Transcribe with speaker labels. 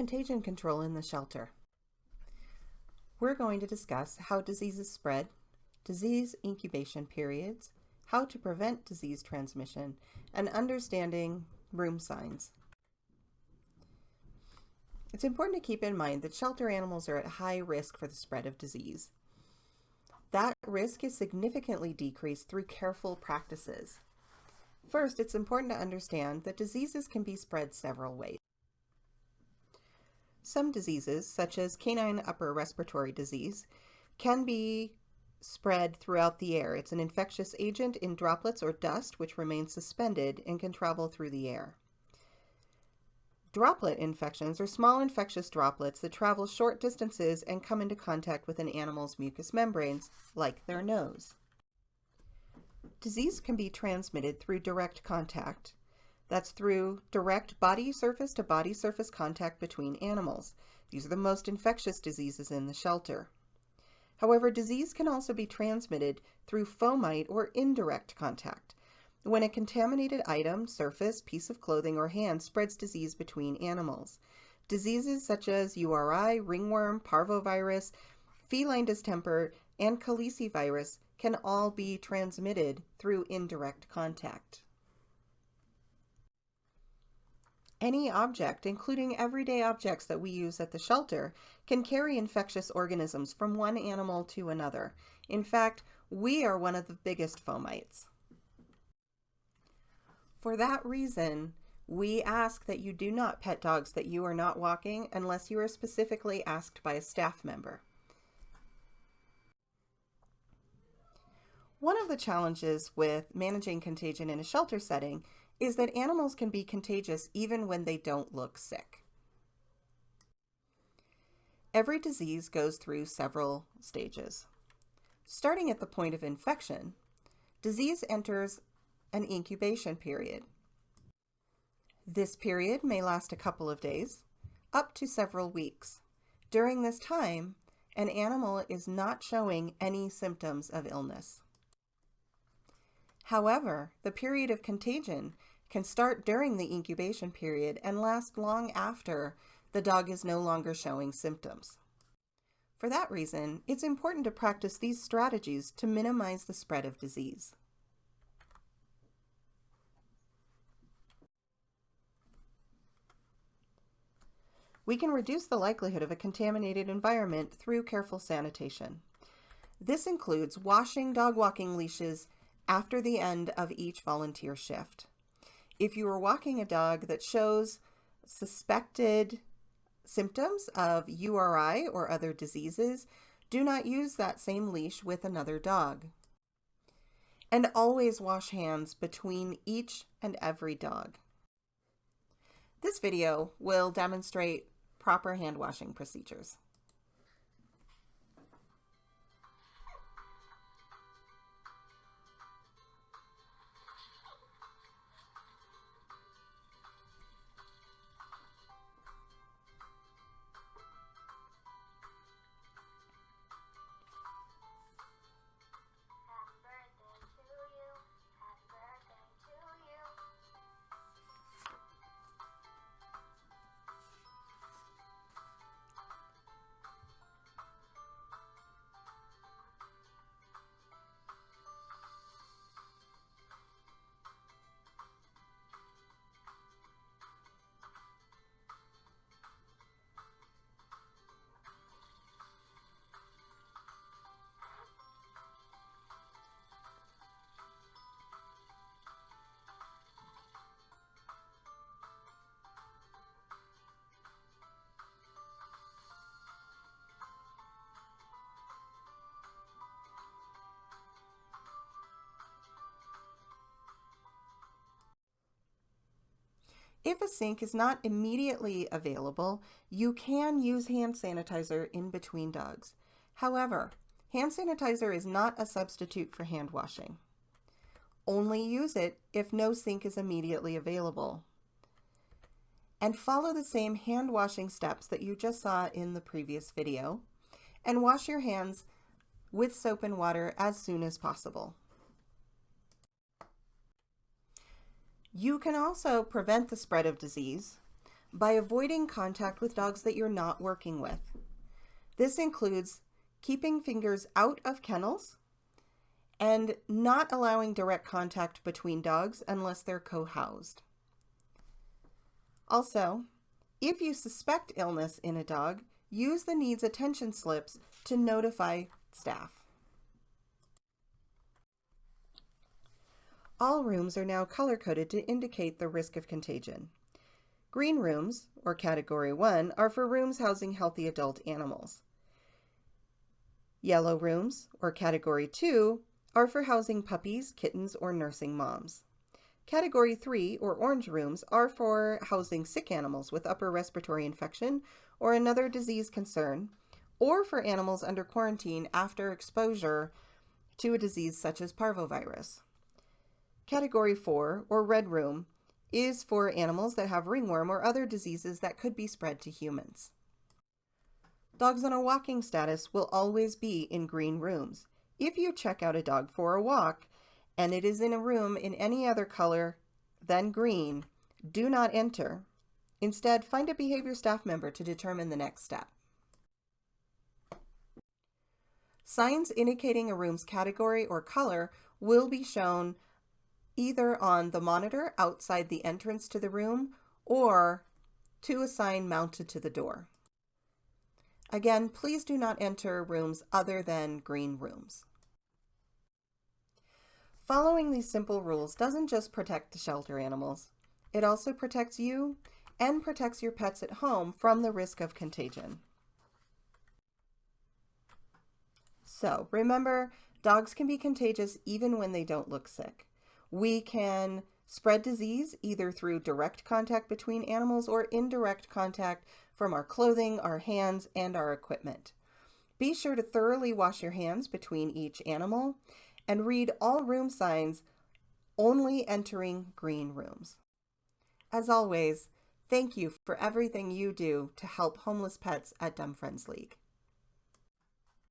Speaker 1: contagion control in the shelter. We're going to discuss how diseases spread, disease incubation periods, how to prevent disease transmission, and understanding room signs. It's important to keep in mind that shelter animals are at high risk for the spread of disease. That risk is significantly decreased through careful practices. First, it's important to understand that diseases can be spread several ways. Some diseases, such as canine upper respiratory disease, can be spread throughout the air. It's an infectious agent in droplets or dust which remains suspended and can travel through the air. Droplet infections are small infectious droplets that travel short distances and come into contact with an animal's mucous membranes, like their nose. Disease can be transmitted through direct contact. That's through direct body surface to body surface contact between animals. These are the most infectious diseases in the shelter. However, disease can also be transmitted through fomite or indirect contact, when a contaminated item, surface, piece of clothing, or hand spreads disease between animals. Diseases such as URI, ringworm, parvovirus, feline distemper, and calicivirus can all be transmitted through indirect contact. Any object, including everyday objects that we use at the shelter, can carry infectious organisms from one animal to another. In fact, we are one of the biggest fomites. For that reason, we ask that you do not pet dogs that you are not walking unless you are specifically asked by a staff member. One of the challenges with managing contagion in a shelter setting is that animals can be contagious even when they don't look sick. Every disease goes through several stages. Starting at the point of infection, disease enters an incubation period. This period may last a couple of days, up to several weeks. During this time, an animal is not showing any symptoms of illness. However, the period of contagion can start during the incubation period and last long after the dog is no longer showing symptoms. For that reason, it's important to practice these strategies to minimize the spread of disease. We can reduce the likelihood of a contaminated environment through careful sanitation. This includes washing dog walking leashes after the end of each volunteer shift. If you are walking a dog that shows suspected symptoms of URI or other diseases, do not use that same leash with another dog. And always wash hands between each and every dog. This video will demonstrate proper hand washing procedures. If a sink is not immediately available, you can use hand sanitizer in between dogs. However, hand sanitizer is not a substitute for hand washing. Only use it if no sink is immediately available. And follow the same hand washing steps that you just saw in the previous video, and wash your hands with soap and water as soon as possible. You can also prevent the spread of disease by avoiding contact with dogs that you're not working with. This includes keeping fingers out of kennels and not allowing direct contact between dogs unless they're co-housed. Also, if you suspect illness in a dog, use the needs attention slips to notify staff. All rooms are now color-coded to indicate the risk of contagion. Green rooms, or Category 1, are for rooms housing healthy adult animals. Yellow rooms, or Category 2, are for housing puppies, kittens, or nursing moms. Category 3, or orange rooms, are for housing sick animals with upper respiratory infection or another disease concern, or for animals under quarantine after exposure to a disease such as parvovirus. Category 4, or red room, is for animals that have ringworm or other diseases that could be spread to humans. Dogs on a walking status will always be in green rooms. If you check out a dog for a walk and it is in a room in any other color than green, do not enter. Instead, find a behavior staff member to determine the next step. Signs indicating a room's category or color will be shown either on the monitor outside the entrance to the room or to a sign mounted to the door. Again, please do not enter rooms other than green rooms. Following these simple rules doesn't just protect the shelter animals, it also protects you and protects your pets at home from the risk of contagion. So remember, dogs can be contagious even when they don't look sick. We can spread disease either through direct contact between animals or indirect contact from our clothing, our hands, and our equipment. Be sure to thoroughly wash your hands between each animal and read all room signs, only entering green rooms. As always, thank you for everything you do to help homeless pets at Dumb Friends League.